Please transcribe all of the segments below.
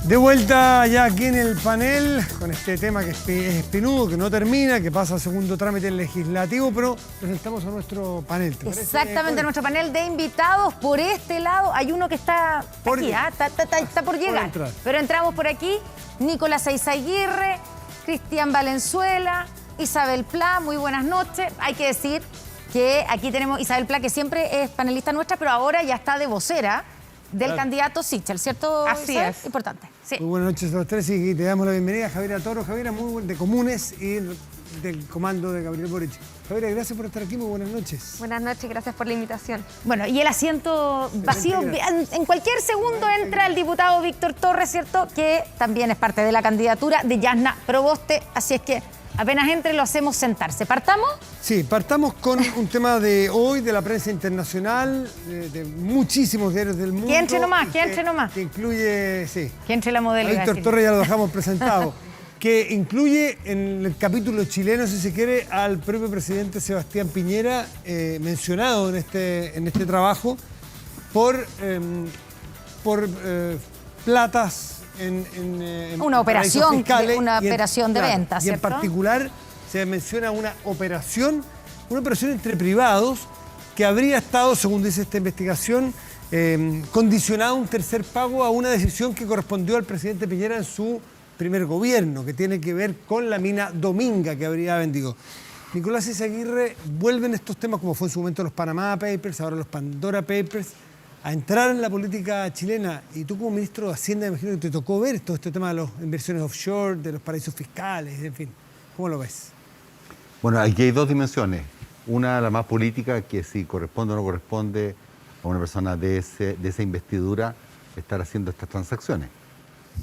De vuelta ya aquí en el panel con este tema que es espinudo, que no termina, que pasa a segundo trámite legislativo, pero presentamos a nuestro panel. ¿Te parece? Exactamente, nuestro panel de invitados. Por este lado hay uno que está aquí, está por llegar. Pero entramos por aquí. Nicolás Eizaguirre, Cristian Valenzuela, Isabel Pla, muy buenas noches. Hay que decir que aquí tenemos Isabel Pla, que siempre es panelista nuestra, pero ahora ya está de vocera del candidato Sichel, ¿cierto? Así Isabel? es. Importante. Sí. Muy buenas noches a los tres y te damos la bienvenida a Javiera Toro. Javiera, muy buen de Comunes y del comando de Gabriel Boric. Javiera, gracias por estar aquí, muy buenas noches. Buenas noches, gracias por la invitación. Bueno, y el asiento vacío, en cualquier segundo entra el diputado Víctor Torres, ¿cierto? Que también es parte de la candidatura de Yasna Proboste, así es que apenas entre lo hacemos sentarse. ¿Partamos? Sí, partamos con un tema de hoy, de la prensa internacional, de muchísimos diarios del mundo. Que entre nomás, que entre nomás. Que incluye, sí. Que entre la modelo. A Víctor Torres ya lo dejamos presentado. Que incluye en el capítulo chileno, si se quiere, al propio presidente Sebastián Piñera, mencionado en este trabajo, por platas en una operación, fiscales, una operación de venta, ¿cierto? Y en particular se menciona una operación entre privados que habría estado, según dice esta investigación, condicionado a un tercer pago a una decisión que correspondió al presidente Piñera en su primer gobierno, que tiene que ver con la mina Dominga que habría vendido. Nicolás Eizaguirre vuelve en estos temas, como fue en su momento los Panama Papers, ahora los Pandora Papers, a entrar en la política chilena. Y tú como ministro de Hacienda, me imagino que te tocó ver todo este tema de las inversiones offshore, de los paraísos fiscales, en fin. ¿Cómo lo ves? Bueno, aquí hay dos dimensiones. Una, la más política, que si corresponde o no corresponde a una persona de esa investidura estar haciendo estas transacciones.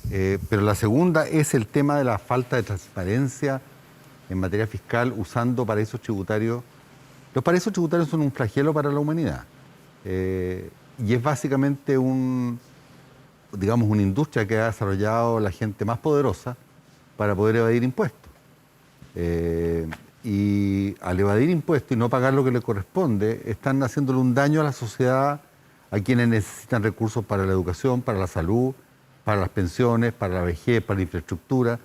Pero la segunda es el tema de la falta de transparencia en materia fiscal usando paraísos tributarios. Los paraísos tributarios son un flagelo para la humanidad. Y es básicamente una industria que ha desarrollado la gente más poderosa para poder evadir impuestos. Y al evadir impuestos y no pagar lo que le corresponde, están haciéndole un daño a la sociedad, a quienes necesitan recursos para la educación, para la salud, para las pensiones, para la vejez, para la infraestructura.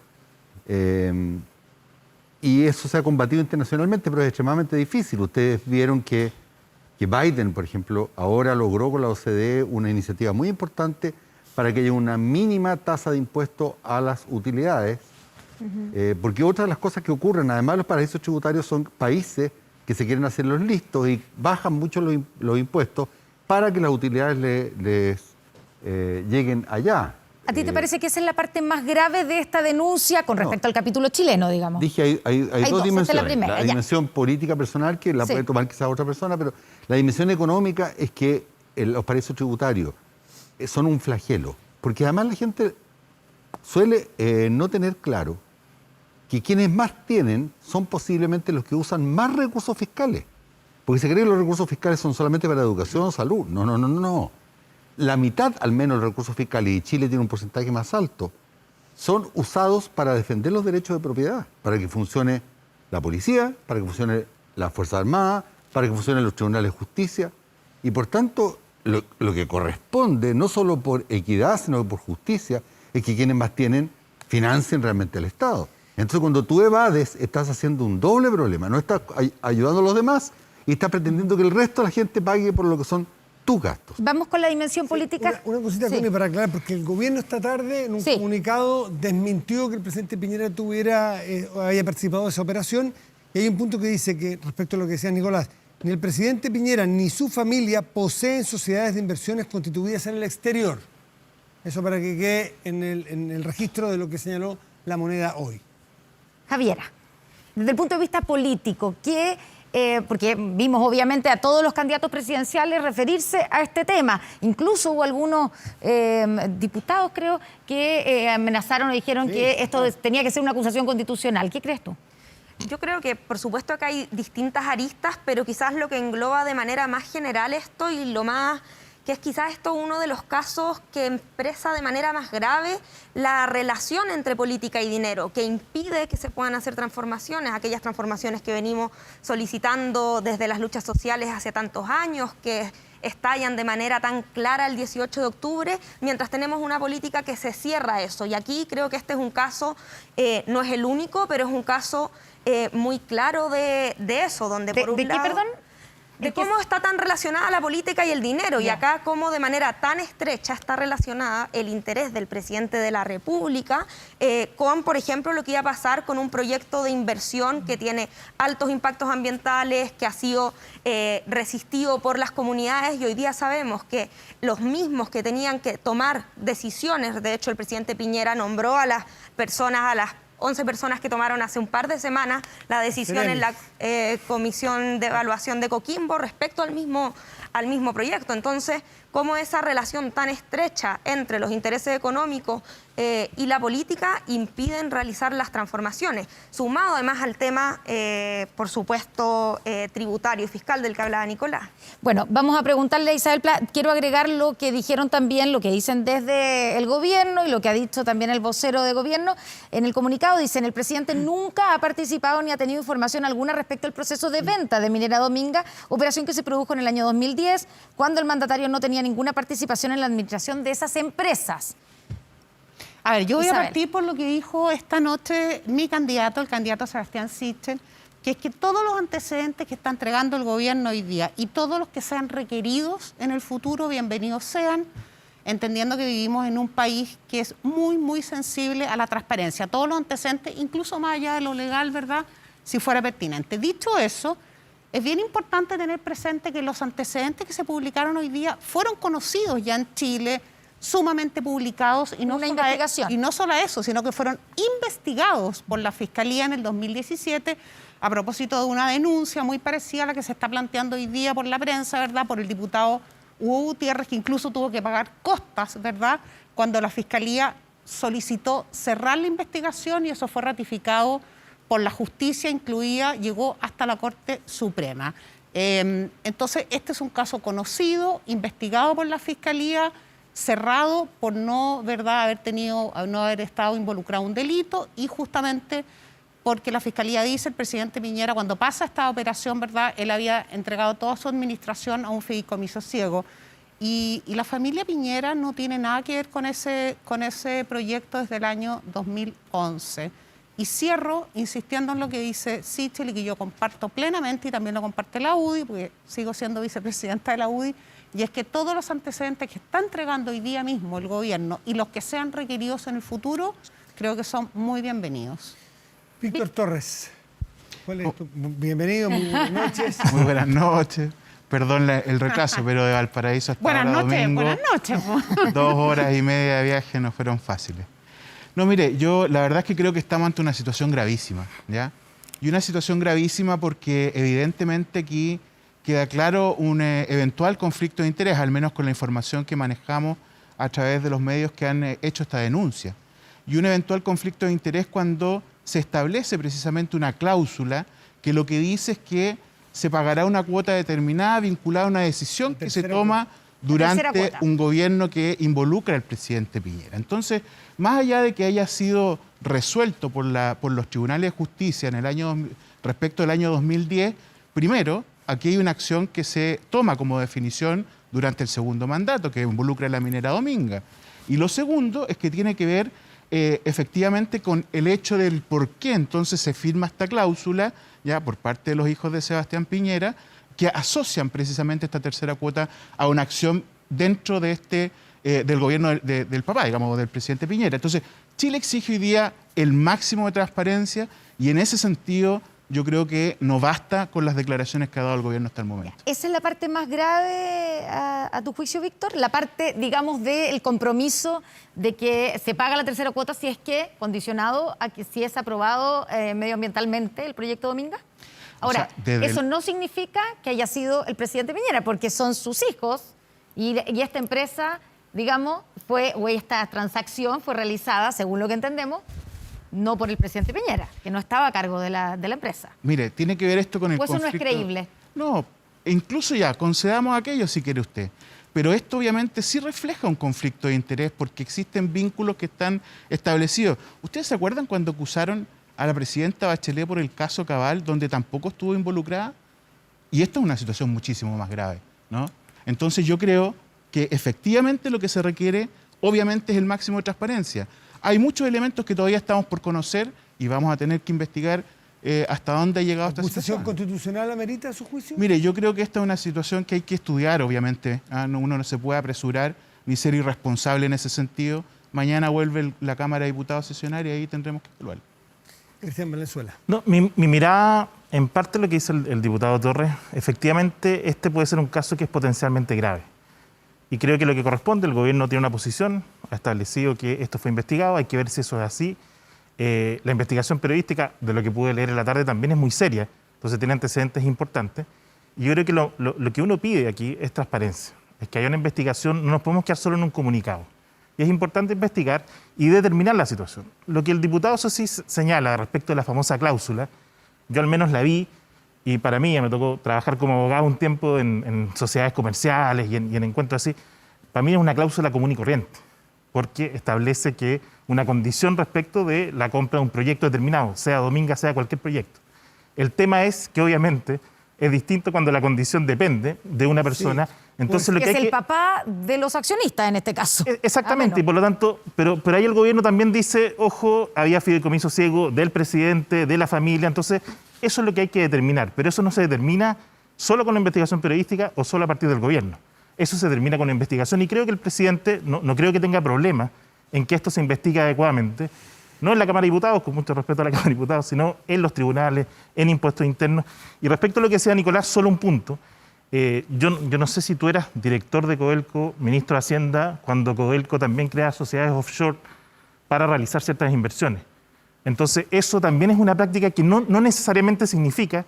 Y eso se ha combatido internacionalmente, pero es extremadamente difícil. Ustedes vieron que Biden, por ejemplo, ahora logró con la OCDE una iniciativa muy importante para que haya una mínima tasa de impuesto a las utilidades. Porque otra de las cosas que ocurren, además los paraísos tributarios son países que se quieren hacer los listos y bajan mucho los impuestos para que las utilidades les lleguen allá. ¿A ti te parece que esa es la parte más grave de esta denuncia con respecto al capítulo chileno, digamos? Dije, hay dos dimensiones. La primera, la dimensión política personal, que la puede tomar quizás otra persona, pero la dimensión económica es que los paraísos tributarios son un flagelo. Porque además la gente suele no tener claro que quienes más tienen son posiblemente los que usan más recursos fiscales. Porque se cree que los recursos fiscales son solamente para educación o salud. No. La mitad, al menos, de los recursos fiscales, y Chile tiene un porcentaje más alto, son usados para defender los derechos de propiedad, para que funcione la policía, para que funcione la Fuerza Armada, para que funcionen los tribunales de justicia. Y por tanto, lo que corresponde, no solo por equidad, sino por justicia, es que quienes más tienen financien realmente al Estado. Entonces, cuando tú evades, estás haciendo un doble problema. No estás ayudando a los demás y estás pretendiendo que el resto de la gente pague por lo que son tus gastos. Vamos con la dimensión política. Una cosita, Connie, para aclarar, porque el gobierno esta tarde, en un comunicado, desmintió que el presidente Piñera haya participado de esa operación. Y hay un punto que dice que, respecto a lo que decía Nicolás, ni el presidente Piñera ni su familia poseen sociedades de inversiones constituidas en el exterior. Eso para que quede en el registro de lo que señaló La Moneda hoy. Javiera, desde el punto de vista político, porque vimos obviamente a todos los candidatos presidenciales referirse a este tema. Incluso hubo algunos diputados, creo, que amenazaron o dijeron que esto tenía que ser una acusación constitucional. ¿Qué crees tú? Yo creo que, por supuesto, que hay distintas aristas, pero quizás lo que engloba de manera más general esto y lo más que es quizás esto uno de los casos que expresa de manera más grave la relación entre política y dinero, que impide que se puedan hacer transformaciones, aquellas transformaciones que venimos solicitando desde las luchas sociales hace tantos años, que estallan de manera tan clara el 18 de octubre, mientras tenemos una política que se cierra eso. Y aquí creo que este es un caso, no es el único, pero es un caso muy claro de eso, donde por un ¿De lado... qué, perdón? De cómo está tan relacionada la política y el dinero, y acá cómo de manera tan estrecha está relacionada el interés del presidente de la República con, por ejemplo, lo que iba a pasar con un proyecto de inversión que tiene altos impactos ambientales, que ha sido resistido por las comunidades, y hoy día sabemos que los mismos que tenían que tomar decisiones, de hecho el presidente Piñera nombró a las personas, a las 11 personas que tomaron hace un par de semanas la decisión en la Comisión de Evaluación de Coquimbo respecto al mismo proyecto. Entonces, cómo esa relación tan estrecha entre los intereses económicos y la política impiden realizar las transformaciones, sumado además al tema, por supuesto, tributario y fiscal del que hablaba Nicolás. Bueno, vamos a preguntarle a Isabel Pla. Quiero agregar lo que dijeron también, lo que dicen desde el gobierno y lo que ha dicho también el vocero de gobierno. En el comunicado dicen, el presidente nunca ha participado ni ha tenido información alguna respecto al proceso de venta de Minera Dominga, operación que se produjo en el año 2010, cuando el mandatario no tenía ninguna participación en la administración de esas empresas. A ver, yo voy Isabel. a partir por lo que dijo esta noche mi candidato, el candidato Sebastián Sichel, que es que todos los antecedentes que está entregando el gobierno hoy día y todos los que sean requeridos en el futuro, bienvenidos sean, entendiendo que vivimos en un país que es muy, muy sensible a la transparencia. Todos los antecedentes, incluso más allá de lo legal, ¿verdad?, si fuera pertinente. Dicho eso, es bien importante tener presente que los antecedentes que se publicaron hoy día fueron conocidos ya en Chile, sumamente publicados, y no Una solo investigación. y no solo eso, sino que fueron investigados por la Fiscalía en el 2017 a propósito de una denuncia muy parecida a la que se está planteando hoy día por la prensa, ¿verdad?, por el diputado Hugo Gutiérrez, que incluso tuvo que pagar costas, ¿verdad?, cuando la Fiscalía solicitó cerrar la investigación, y eso fue ratificado por la justicia, llegó hasta la Corte Suprema. Entonces, este es un caso conocido, investigado por la Fiscalía, cerrado por no haber estado involucrado en un delito, y justamente porque la Fiscalía dice, el presidente Piñera, cuando pasa esta operación, ¿verdad?, él había entregado toda su administración a un fideicomiso ciego. Y la familia Piñera no tiene nada que ver con ese proyecto desde el año 2011. Y cierro insistiendo en lo que dice Sichel, y que yo comparto plenamente, y también lo comparte la UDI, porque sigo siendo vicepresidenta de la UDI, y es que todos los antecedentes que está entregando hoy día mismo el gobierno y los que sean requeridos en el futuro, creo que son muy bienvenidos. Víctor Torres, ¿cuál es tu? Bienvenido, muy buenas noches. Muy buenas noches. Perdón el retraso, pero de Valparaíso hasta Buenas ahora noches, domingo, buenas noches. 2 horas y media de viaje no fueron fáciles. No, mire, yo la verdad es que creo que estamos ante una situación gravísima, ¿ya? Y una situación gravísima porque evidentemente aquí queda claro un eventual conflicto de interés, al menos con la información que manejamos a través de los medios que han hecho esta denuncia. Y un eventual conflicto de interés cuando se establece precisamente una cláusula que lo que dice es que se pagará una cuota determinada vinculada a una decisión que se toma durante un gobierno que involucra al presidente Piñera. Entonces, más allá de que haya sido resuelto por los tribunales de justicia respecto al año 2010, primero, aquí hay una acción que se toma como definición durante el segundo mandato, que involucra a la minera Dominga. Y lo segundo es que tiene que ver efectivamente con el hecho del por qué entonces se firma esta cláusula, ya por parte de los hijos de Sebastián Piñera, que asocian precisamente esta tercera cuota a una acción dentro de del gobierno del papá, digamos, del presidente Piñera. Entonces, Chile exige hoy día el máximo de transparencia, y en ese sentido yo creo que no basta con las declaraciones que ha dado el gobierno hasta el momento. ¿Esa es la parte más grave a tu juicio, Víctor? La parte, digamos, del compromiso de que se paga la tercera cuota si es que, condicionado a que si es aprobado medioambientalmente el proyecto Dominga. Ahora, o sea, eso no significa que haya sido el presidente Piñera, porque son sus hijos, y esta empresa, digamos, esta transacción fue realizada, según lo que entendemos, no por el presidente Piñera, que no estaba a cargo de la empresa. Mire, tiene que ver esto con el conflicto. ¿O eso no es creíble? No, incluso ya, concedamos aquello si quiere usted. Pero esto obviamente sí refleja un conflicto de interés porque existen vínculos que están establecidos. ¿Ustedes se acuerdan cuando acusaron a la presidenta Bachelet por el caso Cabal, donde tampoco estuvo involucrada? Y esta es una situación muchísimo más grave, ¿no? Entonces yo creo que efectivamente lo que se requiere, obviamente, es el máximo de transparencia. Hay muchos elementos que todavía estamos por conocer y vamos a tener que investigar hasta dónde ha llegado esta situación. ¿La acusación constitucional amerita su juicio? Mire, yo creo que esta es una situación que hay que estudiar, obviamente. Uno no se puede apresurar ni ser irresponsable en ese sentido. Mañana vuelve la Cámara de Diputados a sesionar y ahí tendremos que evaluarlo. Cristian Valenzuela. No, mi mirada, en parte lo que dice el diputado Torres, efectivamente este puede ser un caso que es potencialmente grave. Y creo que lo que corresponde, el gobierno tiene una posición, ha establecido que esto fue investigado, hay que ver si eso es así. La investigación periodística, de lo que pude leer en la tarde, también es muy seria, entonces tiene antecedentes importantes. Y yo creo que lo que uno pide aquí es transparencia, es que haya una investigación, no nos podemos quedar solo en un comunicado. Y es importante investigar y determinar la situación. Lo que el diputado Sosí señala respecto de la famosa cláusula, yo al menos la vi, y para mí, me tocó trabajar como abogado un tiempo en sociedades comerciales y en encuentros así, para mí es una cláusula común y corriente, porque establece que una condición respecto de la compra de un proyecto determinado, sea Dominga, sea cualquier proyecto. El tema es que obviamente es distinto cuando la condición depende de una persona. Sí. Entonces, lo que es el papá de los accionistas en este caso. Exactamente, y por lo tanto, pero ahí el gobierno también dice, ojo, había fideicomiso ciego del presidente, de la familia, entonces eso es lo que hay que determinar, pero eso no se determina solo con la investigación periodística o solo a partir del gobierno. Eso se determina con la investigación y creo que el presidente no creo que tenga problema en que esto se investigue adecuadamente, no en la Cámara de Diputados, con mucho respeto a la Cámara de Diputados, sino en los tribunales, en impuestos internos. Y respecto a lo que decía Nicolás, solo un punto. Yo no sé si tú eras director de Codelco, ministro de Hacienda, cuando Codelco también crea sociedades offshore para realizar ciertas inversiones. Entonces, eso también es una práctica que no necesariamente significa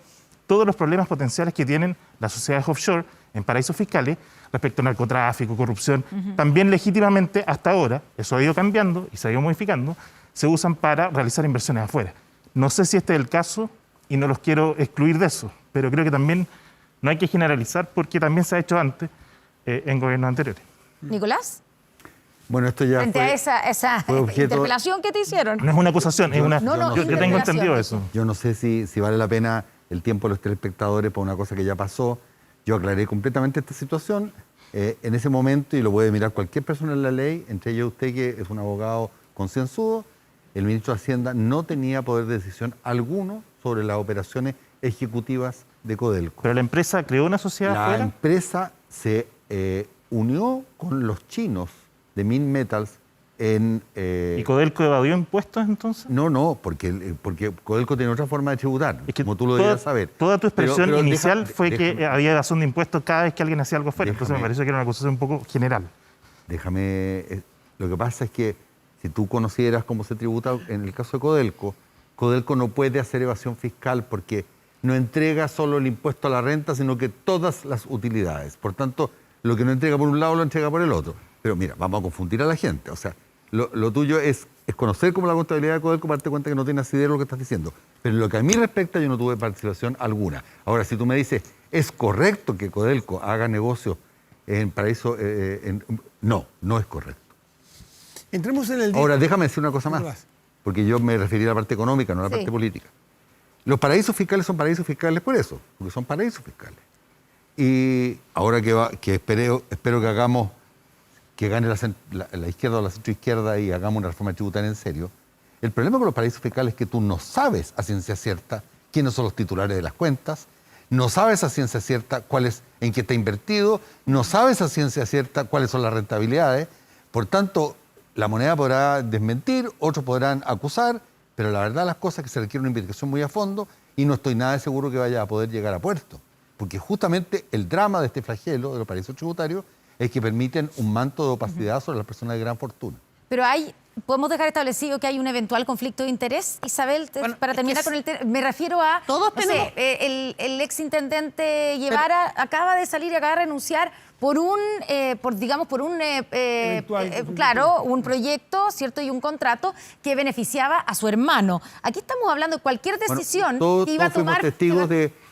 todos los problemas potenciales que tienen las sociedades offshore en paraísos fiscales respecto al narcotráfico, corrupción. También legítimamente, hasta ahora, eso ha ido cambiando y se ha ido modificando, se usan para realizar inversiones afuera. No sé si este es el caso y no los quiero excluir de eso, pero creo que también no hay que generalizar porque también se ha hecho antes en gobiernos anteriores. ¿Nicolás? Bueno, esto ya frente a esa interpelación que te hicieron. No es una acusación, es una... Yo tengo entendido eso. Yo no sé si vale la pena el tiempo de los telespectadores por una cosa que ya pasó. Yo aclaré completamente esta situación en ese momento y lo puede mirar cualquier persona en la ley, entre ellos usted que es un abogado concienzudo. El ministro de Hacienda no tenía poder de decisión alguno sobre las operaciones ejecutivas de Codelco. Pero la empresa creó una sociedad La empresa se unió con los chinos de Min Metals en... ¿Y Codelco evadió impuestos entonces? No, porque Codelco tiene otra forma de tributar, es que como tú lo debías saber. Toda tu expresión inicial fue que había evasión de impuestos cada vez que alguien hacía algo fuera. Entonces me pareció que era una acusación un poco general. Déjame... Lo que pasa es que si tú conocieras cómo se tributa en el caso de Codelco, Codelco no puede hacer evasión fiscal porque no entrega solo el impuesto a la renta, sino que todas las utilidades. Por tanto, lo que no entrega por un lado lo entrega por el otro. Pero mira, vamos a confundir a la gente. O sea, lo tuyo es conocer cómo la contabilidad de Codelco para darte cuenta que no tienes idea de lo que estás diciendo. Pero en lo que a mí respecta, yo no tuve participación alguna. Ahora, si tú me dices, ¿es correcto que Codelco haga negocios en paraíso? No es correcto. Entremos en el... Ahora, déjame decir una cosa más, porque yo me referí a la parte económica, no a la parte política. Los paraísos fiscales son paraísos fiscales por eso, porque son paraísos fiscales. Y ahora que espero que hagamos, que gane la izquierda o la centroizquierda y hagamos una reforma tributaria en serio, el problema con los paraísos fiscales es que tú no sabes a ciencia cierta quiénes son los titulares de las cuentas, no sabes a ciencia cierta en qué está invertido, no sabes a ciencia cierta cuáles son las rentabilidades, por tanto... La moneda podrá desmentir, otros podrán acusar, pero la verdad las cosas es que se requiere una investigación muy a fondo y no estoy nada seguro que vaya a poder llegar a puerto. Porque justamente el drama de este flagelo de los paraísos tributarios es que permiten un manto de opacidad sobre las personas de gran fortuna. Pero podemos dejar establecido que hay un eventual conflicto de interés, Isabel, para terminar con el tema. Me refiero a... Todos tenemos... el exintendente Guevara acaba de salir y acaba de renunciar por un proyecto, ¿cierto? Y un contrato que beneficiaba a su hermano. Aquí estamos hablando de cualquier decisión que iba a tomar... Todos fuimos testigos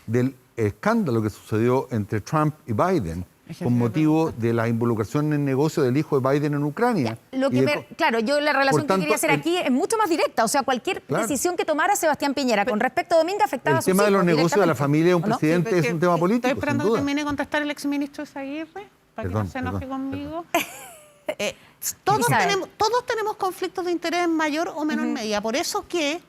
del escándalo que sucedió entre Trump y Biden con motivo de la involucración en el negocio del hijo de Biden en Ucrania. Yo la relación que quería hacer aquí es mucho más directa. O sea, cualquier decisión que tomara Sebastián Piñera con respecto a Dominga afectaba a sus hijos. El tema de los negocios de la familia de un presidente es un tema político. Estoy esperando que termine de contestar el exministro Izaguirre. para que no se enoje conmigo. Todos tenemos conflictos de interés en mayor o menor medida. Por eso que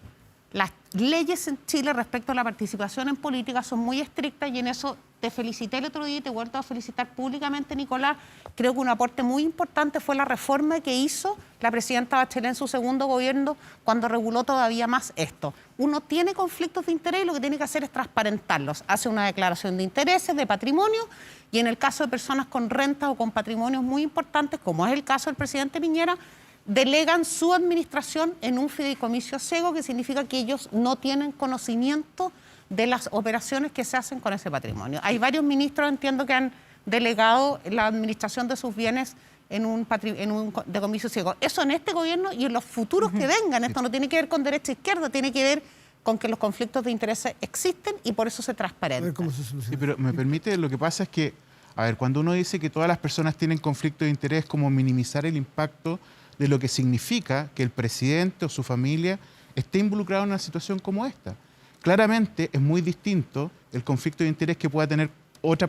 las leyes en Chile respecto a la participación en política son muy estrictas, y en eso te felicité el otro día y te he vuelto a felicitar públicamente, Nicolás. Creo que un aporte muy importante fue la reforma que hizo la presidenta Bachelet en su segundo gobierno, cuando reguló todavía más esto. Uno tiene conflictos de interés y lo que tiene que hacer es transparentarlos. Hace una declaración de intereses, de patrimonio, y en el caso de personas con rentas o con patrimonios muy importantes, como es el caso del presidente Piñera, delegan su administración en un fideicomiso ciego, que significa que ellos no tienen conocimiento de las operaciones que se hacen con ese patrimonio. Hay varios ministros, entiendo, que han delegado la administración de sus bienes en un fideicomiso ciego. Eso en este gobierno y en los futuros que vengan. Esto no tiene que ver con derecha e izquierda, tiene que ver con que los conflictos de intereses existen y por eso se transparentan. Sí, pero me permite, lo que pasa es que, a ver, cuando uno dice que todas las personas tienen conflicto de interés, como minimizar el impacto de lo que significa que el presidente o su familia esté involucrado en una situación como esta. Claramente es muy distinto el conflicto de interés que pueda tener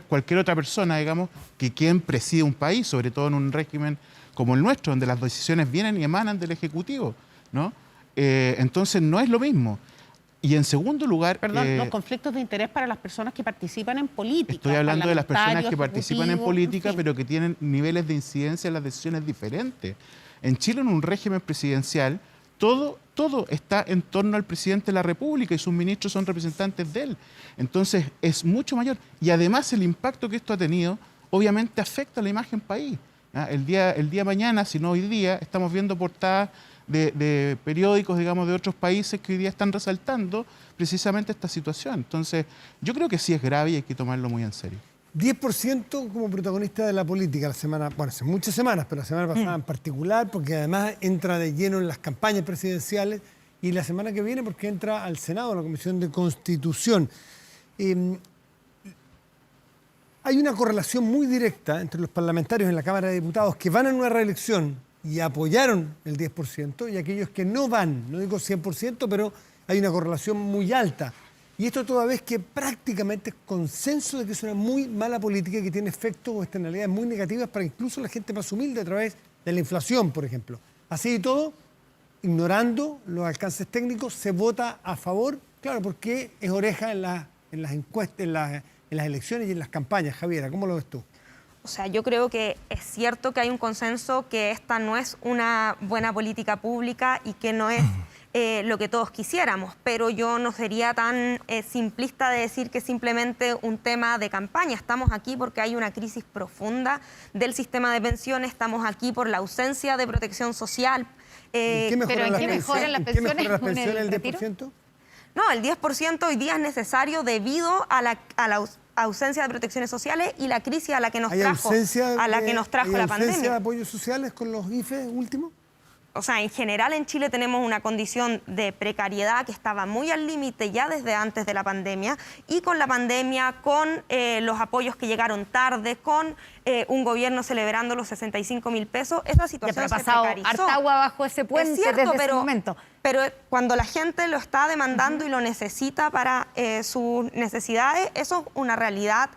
cualquier otra persona, digamos, que quien preside un país, sobre todo en un régimen como el nuestro, donde las decisiones vienen y emanan del Ejecutivo, ¿no? Entonces no es lo mismo. Y en segundo lugar... Perdón, los conflictos de interés para las personas que participan en política. Estoy hablando de las personas que participan en política, en fin, pero que tienen niveles de incidencia en las decisiones diferentes. En Chile, en un régimen presidencial, todo está en torno al presidente de la República y sus ministros son representantes de él. Entonces, es mucho mayor. Y además, el impacto que esto ha tenido, obviamente, afecta a la imagen país. El día de mañana, si no hoy día, estamos viendo portadas de periódicos, digamos, de otros países que hoy día están resaltando precisamente esta situación. Entonces, yo creo que sí es grave y hay que tomarlo muy en serio. 10% como protagonista de la política la semana, bueno, hace muchas semanas, pero la semana pasada en particular, porque además entra de lleno en las campañas presidenciales, y la semana que viene porque entra al Senado, a la Comisión de Constitución. Hay una correlación muy directa entre los parlamentarios en la Cámara de Diputados que van a una reelección y apoyaron el 10%, y aquellos que no van, no digo 100%, pero hay una correlación muy alta. Y esto toda vez que prácticamente es consenso de que es una muy mala política que tiene efectos o externalidades muy negativas para incluso la gente más humilde a través de la inflación, por ejemplo. Así y todo, ignorando los alcances técnicos, se vota a favor, claro, porque es oreja en las encuestas, en las elecciones y en las campañas. Javiera, ¿cómo lo ves tú? O sea, yo creo que es cierto que hay un consenso que esta no es una buena política pública y que no es lo que todos quisiéramos, pero yo no sería tan simplista de decir que es simplemente un tema de campaña. Estamos aquí porque hay una crisis profunda del sistema de pensiones, estamos aquí por la ausencia de protección social. ¿Qué mejoran las pensiones el 10%? No, el 10% hoy día es necesario debido a la ausencia de protecciones sociales y la crisis a la que nos trajo la pandemia. ¿Hay ausencia de apoyos sociales con los IFE últimos? O sea, en general en Chile tenemos una condición de precariedad que estaba muy al límite ya desde antes de la pandemia, y con la pandemia, con los apoyos que llegaron tarde, con un gobierno celebrando los 65.000 pesos, esa situación se precarizó. Harta agua bajo ese puente, es cierto, desde ese momento. Pero cuando la gente lo está demandando y lo necesita para sus necesidades, eso es una realidad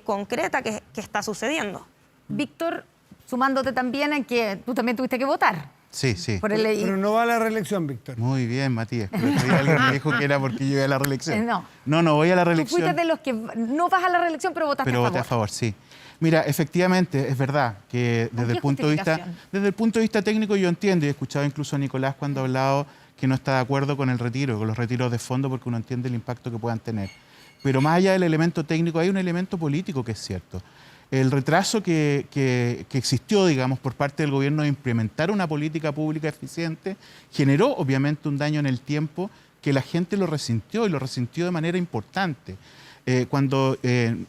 concreta que está sucediendo. Víctor, sumándote también en que tú también tuviste que votar. Sí, sí. Pero no va a la reelección, Víctor. Muy bien, Matías. Alguien me dijo que era porque yo iba a la reelección. No voy a la reelección. Tú fuiste de los que no vas a la reelección, pero votaste a favor. Pero voté a favor, sí. Mira, efectivamente, es verdad que desde el punto de vista técnico yo entiendo, y he escuchado incluso a Nicolás cuando ha hablado que no está de acuerdo con el retiro, con los retiros de fondo, porque uno entiende el impacto que puedan tener. Pero más allá del elemento técnico, hay un elemento político que es cierto. El retraso que existió, digamos, por parte del gobierno de implementar una política pública eficiente generó, obviamente, un daño en el tiempo que la gente lo resintió, y lo resintió de manera importante. Cuando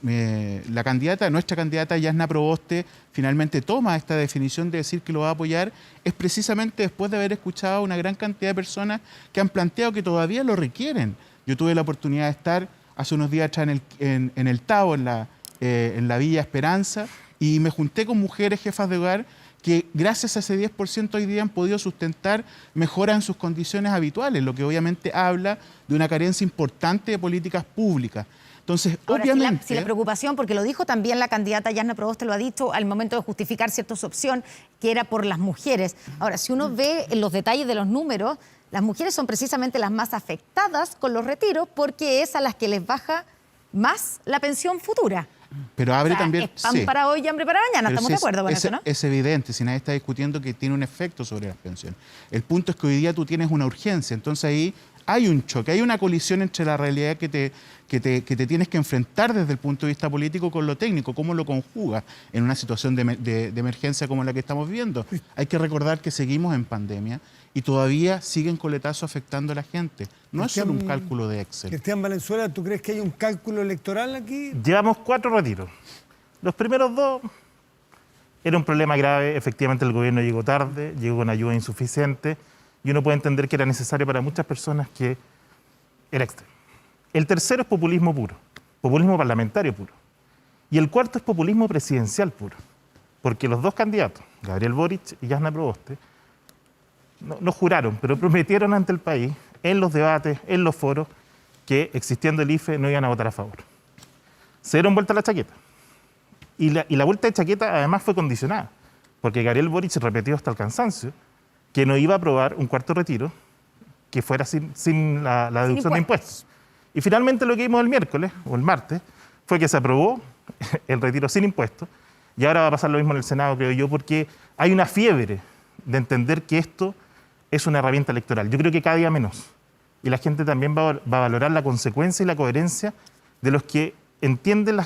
nuestra candidata Yasna Proboste finalmente toma esta definición de decir que lo va a apoyar, es precisamente después de haber escuchado a una gran cantidad de personas que han planteado que todavía lo requieren. Yo tuve la oportunidad de estar hace unos días atrás en el Tao, en la Villa Esperanza, y me junté con mujeres jefas de hogar que gracias a ese 10% hoy día han podido sustentar mejoras en sus condiciones habituales, lo que obviamente habla de una carencia importante de políticas públicas. Entonces, Ahora, obviamente... si la preocupación, porque lo dijo también la candidata Yasna Proboste, lo ha dicho al momento de justificar cierta opción, que era por las mujeres. Ahora, si uno ve en los detalles de los números, las mujeres son precisamente las más afectadas con los retiros porque es a las que les baja más la pensión futura. Pero abre también... Es pan para hoy y hambre para mañana, pero estamos de acuerdo con eso, ¿no? Es evidente, si nadie está discutiendo que tiene un efecto sobre las pensiones. El punto es que hoy día tú tienes una urgencia, entonces ahí hay un choque, hay una colisión entre la realidad que te tienes que enfrentar desde el punto de vista político con lo técnico, cómo lo conjugas en una situación de emergencia como la que estamos viviendo. Hay que recordar que seguimos en pandemia y todavía siguen coletazos afectando a la gente. No es solo un cálculo de Excel. Cristian Valenzuela, ¿tú crees que hay un cálculo electoral aquí? Llevamos 4 retiros. Los primeros 2 era un problema grave. Efectivamente, el gobierno llegó tarde, llegó con ayuda insuficiente y uno puede entender que era necesario para muchas personas que era extremo. El tercero es populismo puro, populismo parlamentario puro. Y el cuarto es populismo presidencial puro. Porque los 2 candidatos, Gabriel Boric y Yasna Proboste, no juraron, pero prometieron ante el país, en los debates, en los foros, que existiendo el IFE no iban a votar a favor. Se dieron vuelta a la chaqueta. Y la vuelta de chaqueta además fue condicionada, porque Gabriel Boric repetió hasta el cansancio que no iba a aprobar un cuarto retiro que fuera sin la deducción de impuestos. Y finalmente lo que vimos el miércoles o el martes fue que se aprobó el retiro sin impuestos y ahora va a pasar lo mismo en el Senado, creo yo, porque hay una fiebre de entender que esto es una herramienta electoral. Yo creo que cada día menos. Y la gente también va a valorar la consecuencia y la coherencia de los que entienden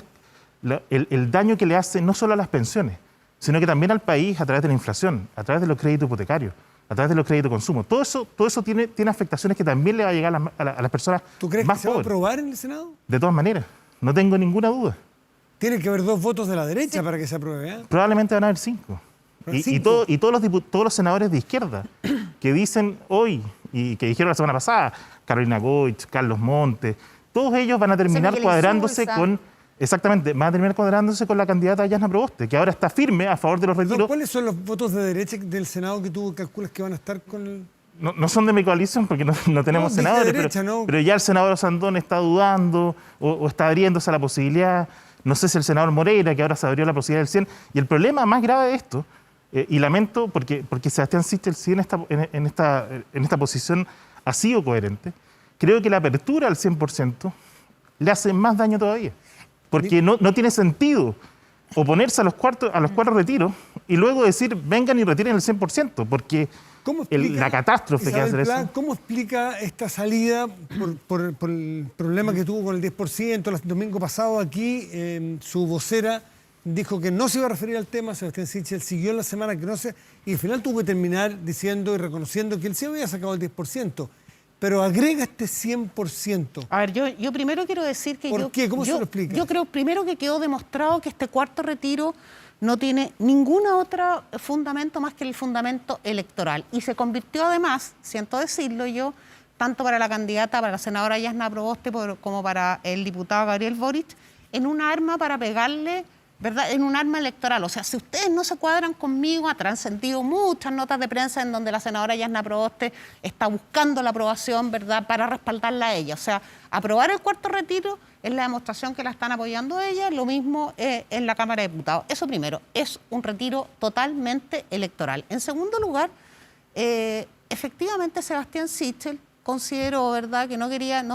el daño que le hace no solo a las pensiones, sino que también al país a través de la inflación, a través de los créditos hipotecarios, a través de los créditos de consumo. Todo eso tiene a que también le va a llegar a las personas más pobres. ¿Tú crees que se va a aprobar en el Senado? De todas maneras, no tengo ninguna duda. Tiene que haber 2 votos de la derecha para que se apruebe, ¿eh? Probablemente van a haber 5. Y todos los senadores de izquierda que dicen hoy y que dijeron la semana pasada, Carolina Goich, Carlos Montes, todos ellos van a terminar cuadrándose con... Exactamente, van a terminar cuadrándose con la candidata Yasna Proboste, que ahora está firme a favor de los retiros. ¿Cuáles son los votos de derecha del Senado que tú calculas que van a estar con el...? No son de mi coalición porque no tenemos senadores, derecha, pero ya el senador Sandón está dudando o está abriéndose a la posibilidad. No sé si el senador Moreira, que ahora se abrió la posibilidad del 100. Y el problema más grave de esto, y lamento porque Sebastián Sichel sigue en esta posición ha sido coherente, creo que la apertura al 100% le hace más daño todavía. Porque no tiene sentido oponerse a los 4 retiros y luego decir vengan y retiren el 100%, porque la catástrofe que hace eso. ¿Cómo explica esta salida por el problema que tuvo con el 10%? El domingo pasado aquí su vocera dijo que no se iba a referir al tema, Sebastián Sichel siguió en la semana que no se... Y al final tuvo que terminar diciendo y reconociendo que él sí había sacado el 10%. Pero agrega este 100%. A ver, yo primero quiero decir que... ¿Por qué? ¿Cómo se lo explica? Yo creo primero que quedó demostrado que este cuarto retiro no tiene ningún otro fundamento más que el fundamento electoral. Y se convirtió además, siento decirlo yo, tanto para la candidata, para la senadora Yasna Proboste, como para el diputado Gabriel Boric, en un arma para pegarle, ¿verdad?, en un arma electoral. O sea, si ustedes no se cuadran conmigo, ha trascendido muchas notas de prensa en donde la senadora Yasna Proboste está buscando la aprobación, ¿verdad?, para respaldarla a ella. O sea, aprobar el cuarto retiro es la demostración que la están apoyando a ella, lo mismo en la Cámara de Diputados. Eso primero, es un retiro totalmente electoral. En segundo lugar, efectivamente Sebastián Sichel consideró, ¿verdad?, que no quería,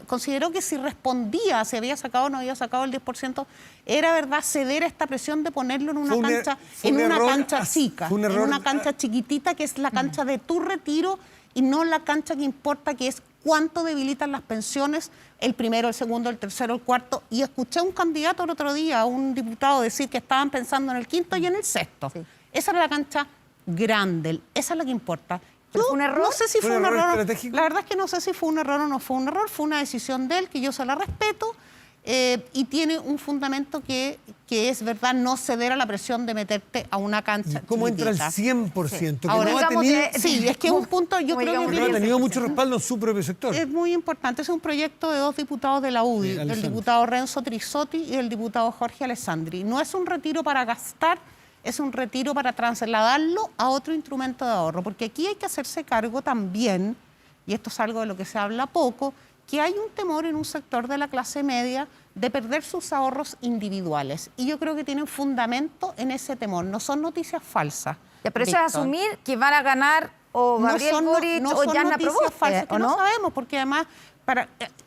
consideró que si respondía, si había sacado o no había sacado el 10%, era, ¿verdad?, ceder a esta presión de ponerlo en una cancha, chica, en una cancha chiquitita, que es la cancha de tu retiro y no la cancha que importa, que es cuánto debilitan las pensiones el primero, el segundo, el tercero, el cuarto. Y escuché a un candidato el otro día, a un diputado, decir que estaban pensando en el quinto y en el sexto. Sí. Esa era la cancha grande, esa es la que importa. ¿Fue un error? No sé si fue un error estratégico. La verdad es que no sé si fue un error o no fue un error. Fue una decisión de él que yo se la respeto y tiene un fundamento que es, ¿verdad?, no ceder a la presión de meterte a una cancha. ¿Cómo entra el 100%? Sí. Que ahora, no ha tenido, sí, es que es un punto, yo creo que no ha tenido mucho respaldo en su propio sector. Es muy importante. Es un proyecto de 2 diputados de la UDI, del diputado Renzo Trisotti y del diputado Jorge Alessandri. No es un retiro para gastar, es un retiro para trasladarlo a otro instrumento de ahorro, porque aquí hay que hacerse cargo también, y esto es algo de lo que se habla poco, que hay un temor en un sector de la clase media de perder sus ahorros individuales. Y yo creo que tienen fundamento en ese temor. No son noticias falsas. Ya, pero eso es asumir que van a ganar o Gabriel Boric o Yana Proboste, ¿o no? No sabemos, porque además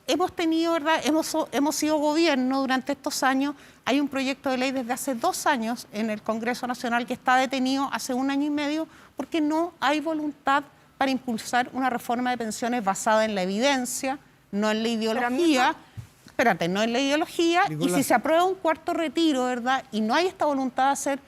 hemos tenido, ¿verdad? Hemos sido gobierno durante estos años. Hay un proyecto de ley desde hace 2 años en el Congreso Nacional que está detenido hace 1 año y medio porque no hay voluntad para impulsar una reforma de pensiones basada en la evidencia, no en la ideología. No en la ideología. Nicolás. Y si se aprueba un 4.º retiro, ¿verdad? Y no hay esta voluntad de hacer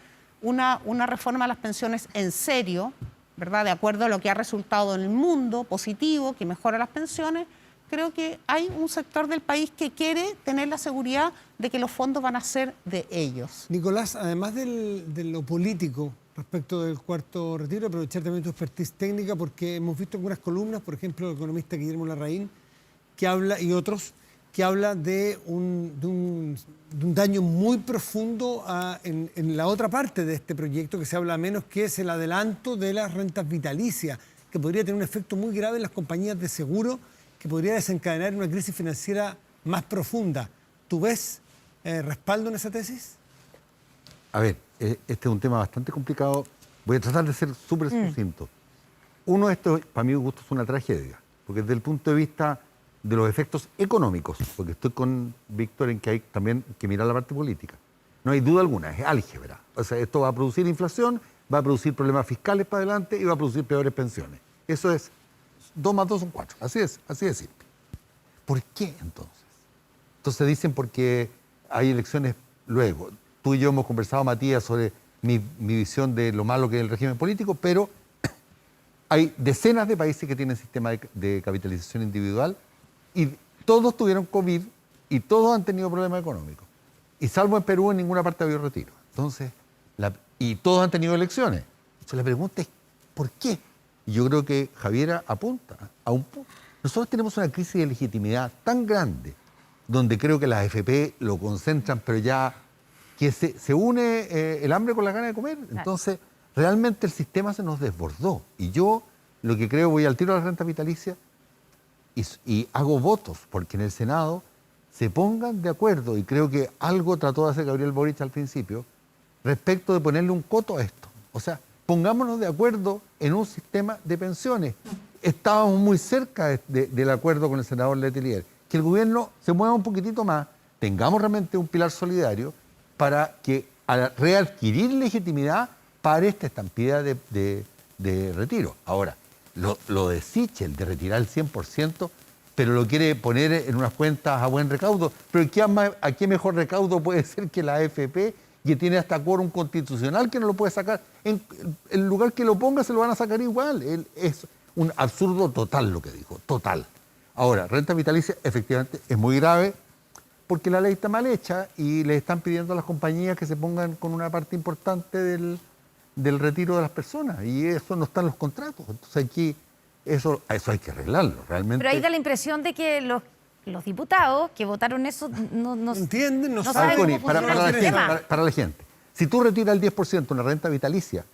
una reforma de las pensiones en serio, ¿verdad? De acuerdo a lo que ha resultado en el mundo positivo, que mejora las pensiones, creo que hay un sector del país que quiere tener la seguridad de que los fondos van a ser de ellos. Nicolás, además de lo político respecto del 4.º retiro, aprovechar también tu expertise técnica, porque hemos visto algunas columnas, por ejemplo, el economista Guillermo Larraín, que habla, y otros, que habla de un daño muy profundo en la otra parte de este proyecto, que se habla menos, que es el adelanto de las rentas vitalicias, que podría tener un efecto muy grave en las compañías de seguro, que podría desencadenar una crisis financiera más profunda. ¿Tú ves respaldo en esa tesis? A ver, este es un tema bastante complicado. Voy a tratar de ser súper sucinto. Uno, esto para mi gusto es una tragedia, porque desde el punto de vista de los efectos económicos, porque estoy con Víctor en que hay también que mirar la parte política. No hay duda alguna, es álgebra. O sea, esto va a producir inflación, va a producir problemas fiscales para adelante y va a producir peores pensiones. Eso es 2 más 2 son 4. Así es simple. ¿Por qué entonces? Entonces dicen porque hay elecciones luego. Tú y yo hemos conversado, Matías, sobre mi visión de lo malo que es el régimen político, pero hay decenas de países que tienen sistema de capitalización individual y todos tuvieron COVID y todos han tenido problemas económicos. Y salvo en Perú, en ninguna parte ha habido retiro. Entonces, y todos han tenido elecciones. Entonces la pregunta es, ¿por qué? Y yo creo que Javiera apunta a un punto. Nosotros tenemos una crisis de legitimidad tan grande, donde creo que las AFP lo concentran, pero ya que se une el hambre con la gana de comer. Entonces, realmente el sistema se nos desbordó. Y yo lo que creo, voy al tiro de la renta vitalicia y hago votos, porque en el Senado se pongan de acuerdo, y creo que algo trató de hacer Gabriel Boric al principio, respecto de ponerle un coto a esto. O sea, pongámonos de acuerdo en un sistema de pensiones. Estábamos muy cerca del acuerdo con el senador Letelier. Que el gobierno se mueva un poquitito más, tengamos realmente un pilar solidario para que al readquirir legitimidad pare esta estampida de retiro. Ahora, lo de Sichel, de retirar el 100%, pero lo quiere poner en unas cuentas a buen recaudo. Pero ¿a qué mejor recaudo puede ser que la AFP, que tiene hasta quórum constitucional, que no lo puede sacar? En el lugar que lo ponga se lo van a sacar igual. Es un absurdo total lo que dijo, total. Ahora, renta vitalicia efectivamente es muy grave porque la ley está mal hecha y le están pidiendo a las compañías que se pongan con una parte importante del retiro de las personas, y eso no está en los contratos. Entonces aquí eso hay que arreglarlo realmente. Pero ahí da la impresión de que los diputados que votaron eso no entienden, no saben cómo funciona el sistema. Para la gente, si tú retiras el 10% en la renta vitalicia,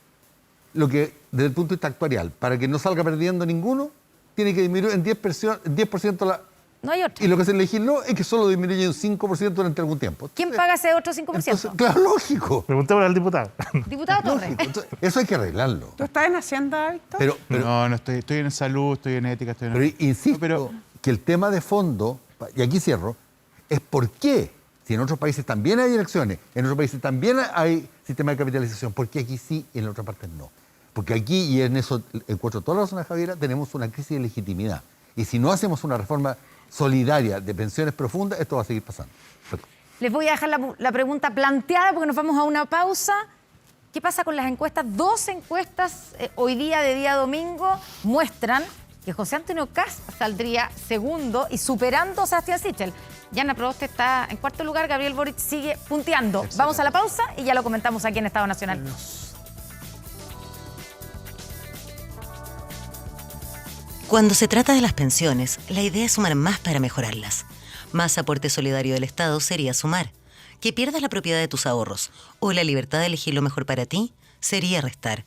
lo que desde el punto de vista actuarial, para que no salga perdiendo ninguno, tiene que disminuir en 10% la... No hay otro. Y lo que se legisló es que solo disminuye un 5% durante algún tiempo. ¿Quién paga ese otro 5%? Entonces, claro, lógico. Preguntémosle al diputado. Diputado Torres. Entonces, eso hay que arreglarlo. ¿Tú estás en Hacienda, Víctor? Pero No, estoy en salud, estoy en ética, estoy en... Pero insisto que el tema de fondo, y aquí cierro, es por qué, si en otros países también hay elecciones, en otros países también hay sistema de capitalización, ¿por qué aquí sí y en otras partes no? Porque aquí, y en eso encuentro toda la razón a Javiera, tenemos una crisis de legitimidad. Y si no hacemos una reforma solidaria de pensiones profundas, esto va a seguir pasando. Les voy a dejar la pregunta planteada porque nos vamos a una pausa. ¿Qué pasa con las encuestas? 2 encuestas hoy día, de día domingo, muestran que José Antonio Kast saldría segundo y superando a Sebastián Sichel. Yana Proboste está en 4º lugar, Gabriel Boric sigue punteando. Excelente. Vamos a la pausa y ya lo comentamos aquí en Estado Nacional. Cuando se trata de las pensiones, la idea es sumar más para mejorarlas. Más aporte solidario del Estado sería sumar. Que pierdas la propiedad de tus ahorros o la libertad de elegir lo mejor para ti sería restar.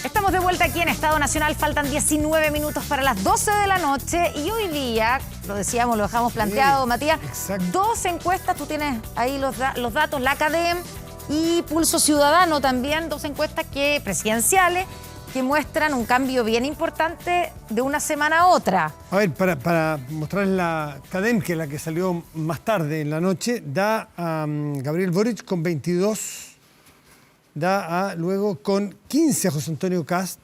Estamos estamos de vuelta aquí en Estado Nacional. Faltan 19 minutos para las 12 de la noche y hoy día, lo decíamos, lo dejamos planteado, Matías, exacto. 2 encuestas, tú tienes ahí los datos, la Academ y Pulso Ciudadano también, 2 encuestas presidenciales que muestran un cambio bien importante de una semana a otra. A ver, para mostrarles la Academ, que es la que salió más tarde en la noche, da a Gabriel Boric con 22, luego con 15 a José Antonio Kast,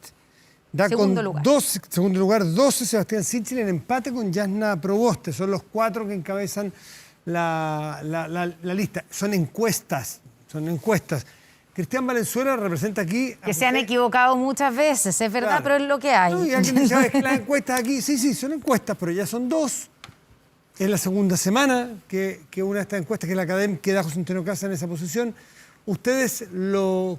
da Segundo con lugar. 12, segundo lugar 12 Sebastián Sichel en empate con Jasna Proboste. Son los 4 que encabezan la lista. Son encuestas. Cristian Valenzuela representa aquí... Que se han equivocado muchas veces, es verdad, Claro. pero es lo que hay. No, y alguien dice, "Ah, es que las encuestas aquí, sí, son encuestas, pero ya son 2. Es la segunda semana que una de estas encuestas, que es la Academ, que da José Antonio Kast en esa posición. ¿Ustedes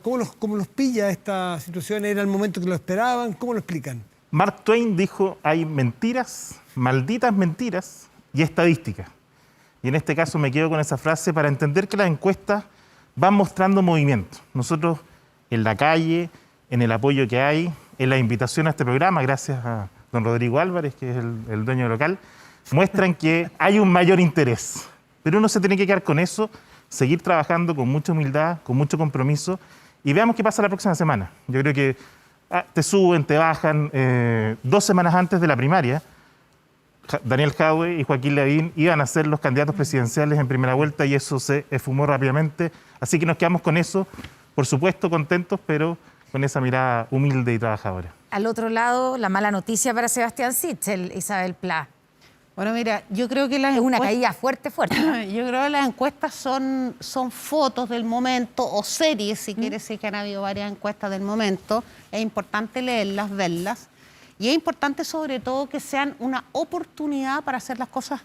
cómo los pilla esta situación? ¿Era el momento que lo esperaban? ¿Cómo lo explican? Mark Twain dijo, hay mentiras, malditas mentiras y estadísticas. Y en este caso me quedo con esa frase para entender que las encuestas van mostrando movimiento. Nosotros en la calle, en el apoyo que hay, en la invitación a este programa, gracias a don Rodrigo Álvarez, que es el dueño del local, muestran que hay un mayor interés. Pero uno se tiene que quedar con eso, seguir trabajando con mucha humildad, con mucho compromiso, y veamos qué pasa la próxima semana. Yo creo que te suben, te bajan. 2 semanas antes de la primaria, Daniel Jadwe y Joaquín Lavín iban a ser los candidatos presidenciales en primera vuelta y eso se esfumó rápidamente. Así que nos quedamos con eso, por supuesto contentos, pero con esa mirada humilde y trabajadora. Al otro lado, la mala noticia para Sebastián Sichel, Isabel Pla. Bueno, mira, yo creo que las Es una encuestas... caída fuerte. Yo creo que las encuestas son fotos del momento o series, si quieres, sí que han habido varias encuestas del momento. Es importante leerlas, verlas. Y es importante sobre todo que sean una oportunidad para hacer las cosas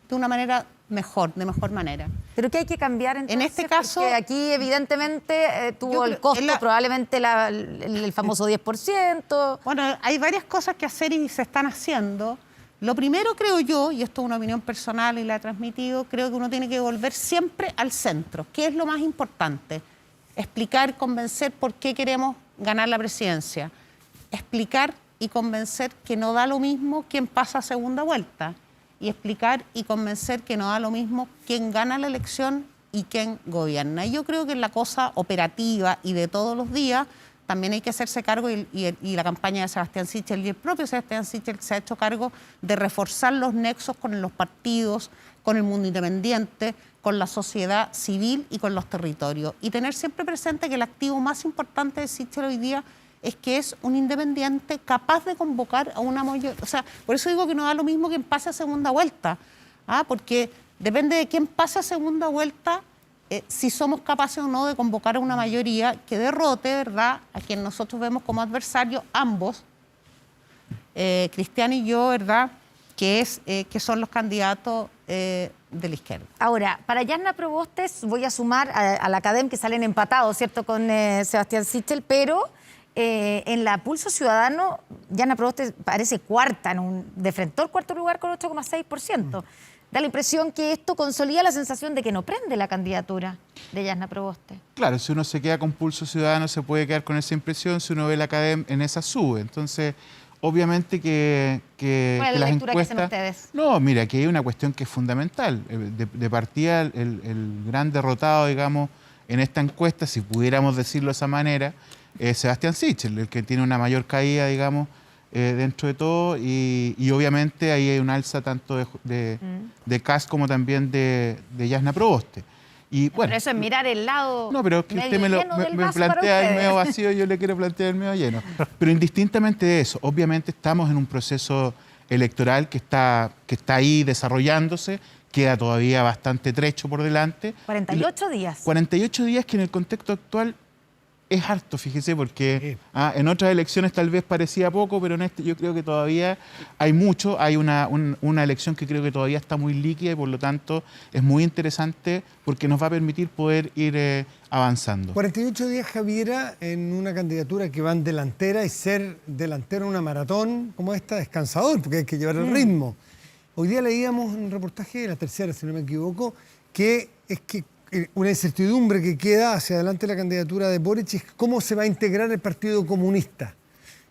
de una manera mejor, de mejor manera. ¿Pero qué hay que cambiar entonces? En este caso... Porque aquí evidentemente tuvo el costo, probablemente el famoso 10%. Bueno, hay varias cosas que hacer y se están haciendo. Lo primero, creo yo, y esto es una opinión personal y la he transmitido, creo que uno tiene que volver siempre al centro. ¿Qué es lo más importante? Explicar, convencer por qué queremos ganar la presidencia. Explicar y convencer que no da lo mismo quién pasa a segunda vuelta. Y explicar y convencer que no da lo mismo quién gana la elección y quién gobierna. Y yo creo que en la cosa operativa y de todos los días también hay que hacerse cargo, y la campaña de Sebastián Sichel y el propio Sebastián Sichel se ha hecho cargo de reforzar los nexos con los partidos, con el mundo independiente, con la sociedad civil y con los territorios. Y tener siempre presente que el activo más importante de Sichel hoy día es que es un independiente capaz de convocar a una mayoría. O sea, por eso digo que no da lo mismo quien pase a segunda vuelta, porque depende de quién pase a segunda vuelta, si somos capaces o no de convocar a una mayoría que derrote, ¿verdad?, a quien nosotros vemos como adversario, ambos, Cristian y yo, ¿verdad?, que son los candidatos de la izquierda. Ahora, para Jasna Proboste voy a sumar a la Academ, que salen empatados, ¿cierto?, con Sebastián Sichel, pero en la Pulso Ciudadano, Jasna Proboste parece cuarta, defrentó cuarto lugar con 8,6%. Da la impresión que esto consolida la sensación de que no prende la candidatura de Jasna Proboste. Claro, si uno se queda con Pulso Ciudadano se puede quedar con esa impresión, si uno ve la Academ en esa sube. Entonces, obviamente que ¿Cuál es la las lectura que hacen encuestas... ustedes? No, mira, aquí hay una cuestión que es fundamental. De partida, el gran derrotado, digamos, en esta encuesta, si pudiéramos decirlo de esa manera, es Sebastián Sichel, el que tiene una mayor caída, digamos, dentro de todo, y obviamente ahí hay un alza tanto de Kast como también de Jasna Proboste. Y, bueno, pero eso es mirar el lado. no, pero es que usted me vaso para plantea el ustedes. medio vacío, yo le quiero plantear el medio lleno. Pero indistintamente de eso, obviamente estamos en un proceso electoral que está ahí desarrollándose, queda todavía bastante trecho por delante. 48 días. 48 días que en el contexto actual es harto, fíjese, porque en otras elecciones tal vez parecía poco, pero en este yo creo que todavía hay mucho. Hay una elección que creo que todavía está muy líquida y por lo tanto es muy interesante porque nos va a permitir poder ir avanzando. 48 días, Javiera, en una candidatura que va en delantera, y ser delantero en una maratón como esta es cansador porque hay que llevar el ritmo. Hoy día leíamos un reportaje de La Tercera, si no me equivoco, que es que una incertidumbre que queda hacia adelante la candidatura de Boric es cómo se va a integrar el Partido Comunista.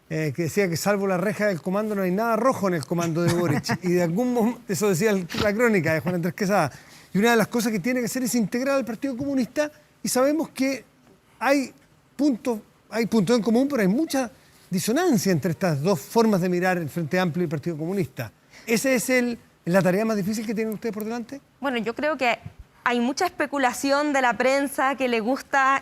que decía que salvo la reja del comando no hay nada rojo en el comando de Boric. Y de algún momento, eso decía la crónica de Juan Andrés Quesada. Y una de las cosas que tiene que hacer es integrar al Partido Comunista, y sabemos que hay puntos en común, pero hay mucha disonancia entre estas dos formas de mirar el Frente Amplio y el Partido Comunista. ¿Esa es la tarea más difícil que tienen ustedes por delante? Bueno, yo creo que hay mucha especulación de la prensa que le gusta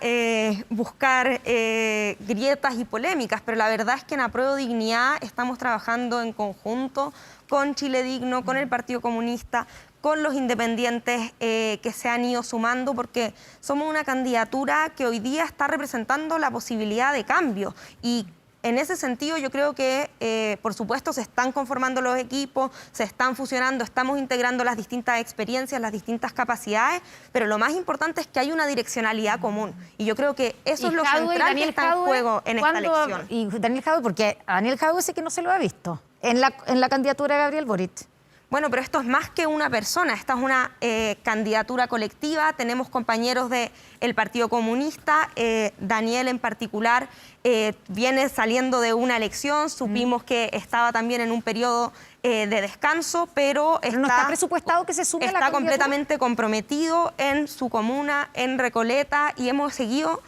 buscar grietas y polémicas, pero la verdad es que en Apruebo Dignidad estamos trabajando en conjunto con Chile Digno, con el Partido Comunista, con los independientes que se han ido sumando, porque somos una candidatura que hoy día está representando la posibilidad de cambio. Y en ese sentido yo creo que, por supuesto, se están conformando los equipos, se están fusionando, estamos integrando las distintas experiencias, las distintas capacidades, pero lo más importante es que hay una direccionalidad común. Y yo creo que eso es lo central que está en juego en esta elección. Y Daniel Jadue, porque a Daniel Jadue sí que no se lo ha visto en la candidatura de Gabriel Boric. Bueno, pero esto es más que una persona, esta es una candidatura colectiva, tenemos compañeros del Partido Comunista, Daniel en particular viene saliendo de una elección, supimos que estaba también en un periodo de descanso, pero no está presupuestado que se sume a la está completamente comprometido en su comuna, en Recoleta, y hemos seguido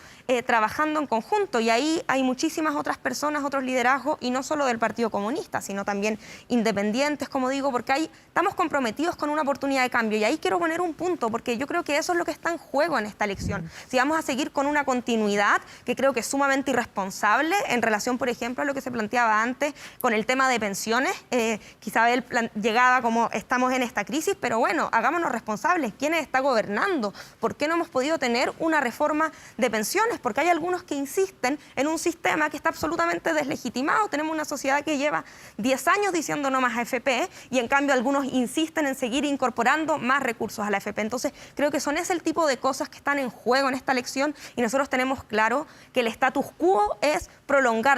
trabajando en conjunto, y ahí hay muchísimas otras personas, otros liderazgos, y no solo del Partido Comunista, sino también independientes, como digo, porque ahí estamos comprometidos con una oportunidad de cambio, y ahí quiero poner un punto, porque yo creo que eso es lo que está en juego en esta elección. Si vamos a seguir con una continuidad que creo que es sumamente irresponsable en relación, por ejemplo, a lo que se planteaba antes con el tema de pensiones, que Isabel llegaba como estamos en esta crisis, pero bueno, hagámonos responsables. ¿Quiénes está gobernando? ¿Por qué no hemos podido tener una reforma de pensiones? Porque hay algunos que insisten en un sistema que está absolutamente deslegitimado. Tenemos una sociedad que lleva 10 años diciendo no más AFP, y en cambio algunos insisten en seguir incorporando más recursos a la AFP. Entonces creo que son ese el tipo de cosas que están en juego en esta elección, y nosotros tenemos claro que el status quo es prolongar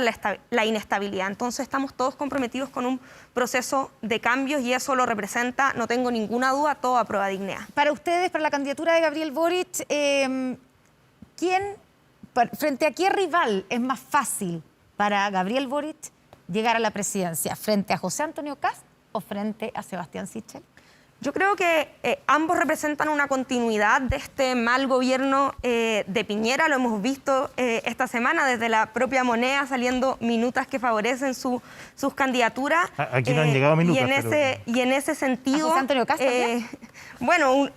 la inestabilidad. Entonces estamos todos comprometidos con un proceso de cambios, y eso lo representa, no tengo ninguna duda, todo Apruebo Dignidad. Para ustedes, para la candidatura de Gabriel Boric, ¿frente a qué rival es más fácil para Gabriel Boric llegar a la presidencia? ¿Frente a José Antonio Kast o frente a Sebastián Sichel? Yo creo que ambos representan una continuidad de este mal gobierno de Piñera. Lo hemos visto esta semana, desde la propia Moneda saliendo minutas que favorecen sus candidaturas. Aquí no han llegado minutas. Y en ese sentido, ¿A José Antonio Kast también? bueno,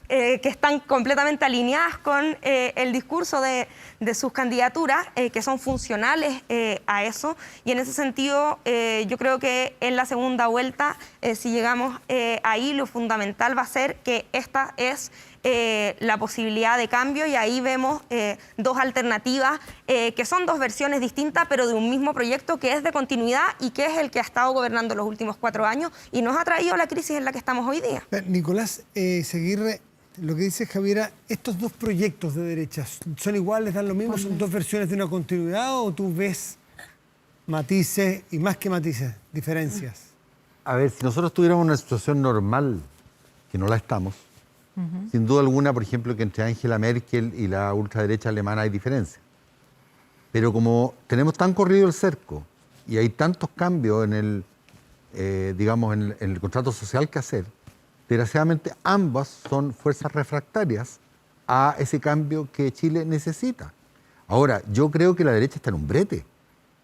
que están completamente alineadas con el discurso de sus candidaturas, que son funcionales a eso. Y en ese sentido, yo creo que en la segunda vuelta, si llegamos ahí, lo fundamental va a ser que esta es la posibilidad de cambio, y ahí vemos dos alternativas que son dos versiones distintas, pero de un mismo proyecto que es de continuidad y que es el que ha estado gobernando los últimos 4 años y nos ha traído la crisis en la que estamos hoy día. Nicolás Seguirre, lo que dice Javiera, ¿estos dos proyectos de derecha son iguales, dan lo mismo, son dos versiones de una continuidad, o tú ves matices, y más que matices, diferencias? A ver, si nosotros tuviéramos una situación normal, que no la estamos, sin duda alguna, por ejemplo, que entre Angela Merkel y la ultraderecha alemana hay diferencia. Pero como tenemos tan corrido el cerco y hay tantos cambios en en el contrato social que hacer, desgraciadamente ambas son fuerzas refractarias a ese cambio que Chile necesita. Ahora, yo creo que la derecha está en un brete,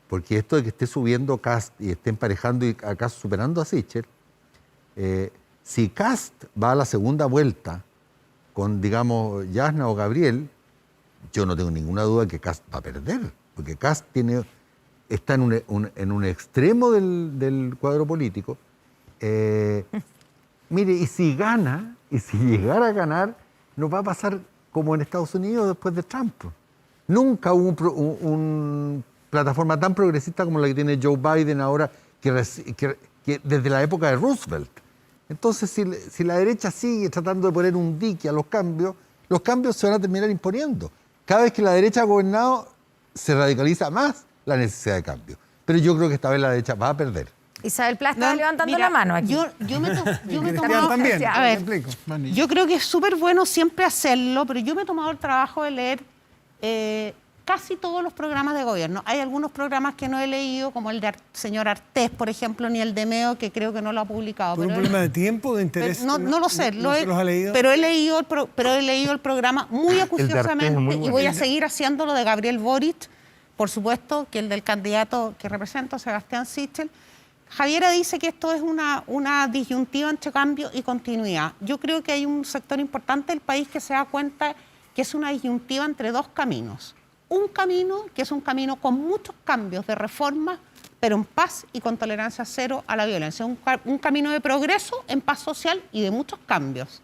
porque esto de que esté subiendo Kast y esté emparejando y a Kast superando a Sichel, si Kast va a la segunda vuelta con, digamos, Jasna o Gabriel, yo no tengo ninguna duda de que Kast va a perder, porque Kast está en un extremo del cuadro político. Mire, y si gana, y si llegara a ganar, nos va a pasar como en Estados Unidos después de Trump. Nunca hubo una plataforma tan progresista como la que tiene Joe Biden ahora, que desde la época de Roosevelt. Entonces, si la derecha sigue tratando de poner un dique a los cambios se van a terminar imponiendo. Cada vez que la derecha ha gobernado, se radicaliza más la necesidad de cambio. Pero yo creo que esta vez la derecha va a perder. Isabel Pla está levantando la mano aquí. Yo me he tomado... También, a ver, explico. yo creo que es súper bueno siempre hacerlo, pero yo me he tomado el trabajo de leer casi todos los programas de gobierno. Hay algunos programas que no he leído, como el del señor Artés, por ejemplo, ni el de Meo, que creo que no lo ha publicado. ¿Por un problema de tiempo, de interés? No lo sé. ¿No se los ha leído? Pero he leído el programa muy acuciosamente y voy a seguir haciendo lo de Gabriel Boric, por supuesto, que el del candidato que represento, Sebastián Sichel. Javiera dice que esto es una disyuntiva entre cambio y continuidad. Yo creo que hay un sector importante del país que se da cuenta que es una disyuntiva entre dos caminos. Un camino que es un camino con muchos cambios de reforma, pero en paz y con tolerancia cero a la violencia. Un camino de progreso en paz social y de muchos cambios,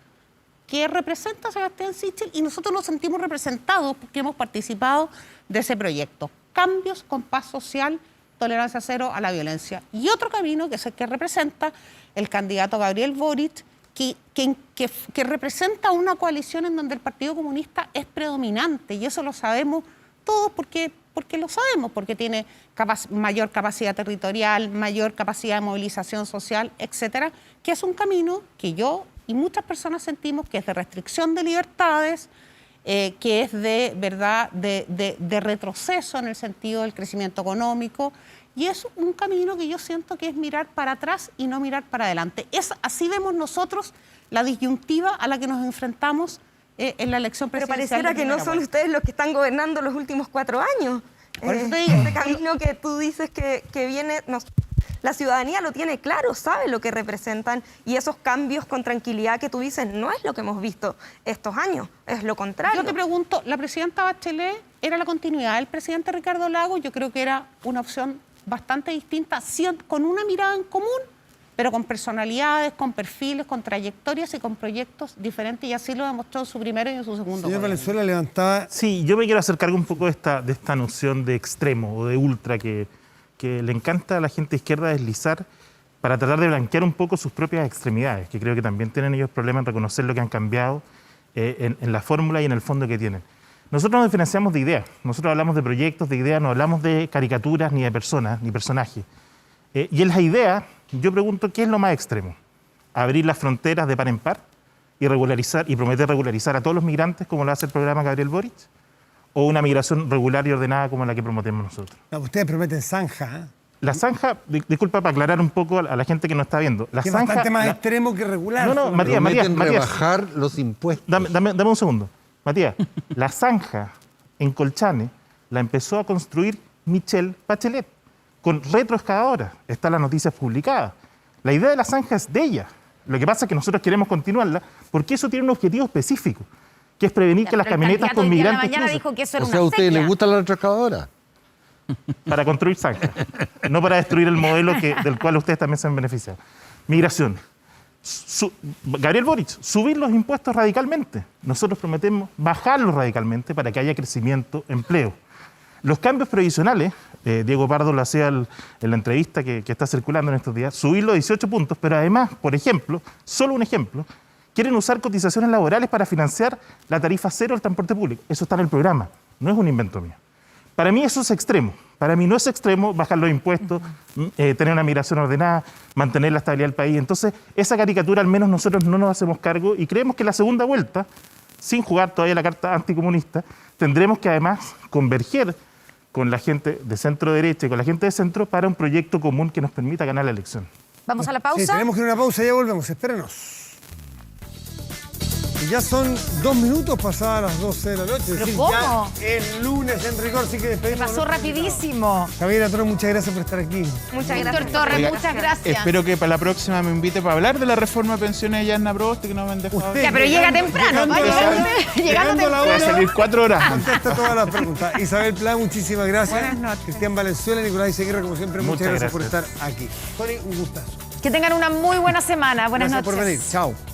que representa a Sebastián Sichel, y nosotros nos sentimos representados porque hemos participado de ese proyecto. Cambios con paz social, tolerancia cero a la violencia. Y otro camino, que es el que representa el candidato Gabriel Boric, que representa una coalición en donde el Partido Comunista es predominante, y eso lo sabemos todos porque lo sabemos, porque tiene mayor capacidad territorial, mayor capacidad de movilización social, etcétera, que es un camino que yo y muchas personas sentimos que es de restricción de libertades, que es de retroceso en el sentido del crecimiento económico, y es un camino que yo siento que es mirar para atrás y no mirar para adelante. Así vemos nosotros la disyuntiva a la que nos enfrentamos en la elección presidencial. Pero pareciera que no son ustedes los que están gobernando los últimos 4 años. Este camino que tú dices que viene... La ciudadanía lo tiene claro, sabe lo que representan, y esos cambios con tranquilidad que tú dices no es lo que hemos visto estos años, es lo contrario. Yo te pregunto, la presidenta Bachelet era la continuidad del presidente Ricardo Lagos. Yo creo que era una opción bastante distinta, con una mirada en común, pero con personalidades, con perfiles, con trayectorias y con proyectos diferentes, y así lo demostró en su primero y en su segundo Señor gobierno. Valenzuela levantaba... Sí, yo me quiero hacer cargo un poco de esta noción de extremo o de ultra que le encanta a la gente de izquierda deslizar para tratar de blanquear un poco sus propias extremidades, que creo que también tienen ellos problemas en reconocer lo que han cambiado en la fórmula y en el fondo que tienen. Nosotros nos diferenciamos de ideas, nosotros hablamos de proyectos, de ideas, no hablamos de caricaturas, ni de personas, ni personajes. Y en las ideas, yo pregunto, ¿qué es lo más extremo? ¿Abrir las fronteras de par en par y regularizar y prometer regularizar a todos los migrantes, como lo hace el programa Gabriel Boric? ¿O una migración regular y ordenada como la que prometemos nosotros? No, ustedes prometen zanja, ¿eh? La zanja, disculpa para aclarar un poco a la gente que nos está viendo. La que es zanja, bastante más extremo que regular. No, Matías. Rebajar los impuestos. Dame un segundo. Matías, la zanja en Colchane la empezó a construir Michelle Bachelet con retroexcavadoras. Está la noticia publicada. La idea de la zanja es de ella. Lo que pasa es que nosotros queremos continuarla porque eso tiene un objetivo específico, que es prevenir que las camionetas con migrantes crucen. Dijo que eso era O sea, ¿a ustedes les gusta la retroexcavadora? Para construir zanja, no para destruir el modelo del cual ustedes también se han beneficiado. Migración. Gabriel Boric, subir los impuestos radicalmente. Nosotros prometemos bajarlos radicalmente para que haya crecimiento, empleo. Los cambios previsionales, Diego Pardo lo hacía en la entrevista que está circulando en estos días, subirlo a 18 puntos, pero además, por ejemplo, solo un ejemplo, quieren usar cotizaciones laborales para financiar la tarifa cero del transporte público. Eso está en el programa, no es un invento mío. Para mí eso es extremo. Para mí no es extremo bajar los impuestos, tener una migración ordenada, mantener la estabilidad del país. Entonces, esa caricatura al menos nosotros no nos hacemos cargo y creemos que la segunda vuelta, sin jugar todavía la carta anticomunista, tendremos que además converger con la gente de centro derecha y con la gente de centro para un proyecto común que nos permita ganar la elección. ¿Vamos a la pausa? Sí, tenemos que ir a una pausa y ya volvemos. Espérenos. Y ya son 2 minutos pasadas las 12 de la noche. ¿Pero decir, cómo? ya el lunes en rigor, sí que despedimos. Pasó rapidísimo. Javiera Toro, muchas gracias por estar aquí. Muchas Víctor gracias. Torres, Oiga, muchas gracias. Espero que para la próxima me invite para hablar de la reforma de pensiones de Yasna Proboste, que no me han dejado. Usted, Ya, pero llega temprano, ¿no? Llegando la Voy a hora, salir 4 horas. contesta todas las preguntas. Isabel Pla, muchísimas gracias. Buenas noches. Cristian Valenzuela, Nicolás Izaguirre, como siempre, muchas Muchas gracias por estar gracias. aquí. Tony, un gustazo. Que tengan una muy buena semana. Buenas Gracias noches. por venir. Chao.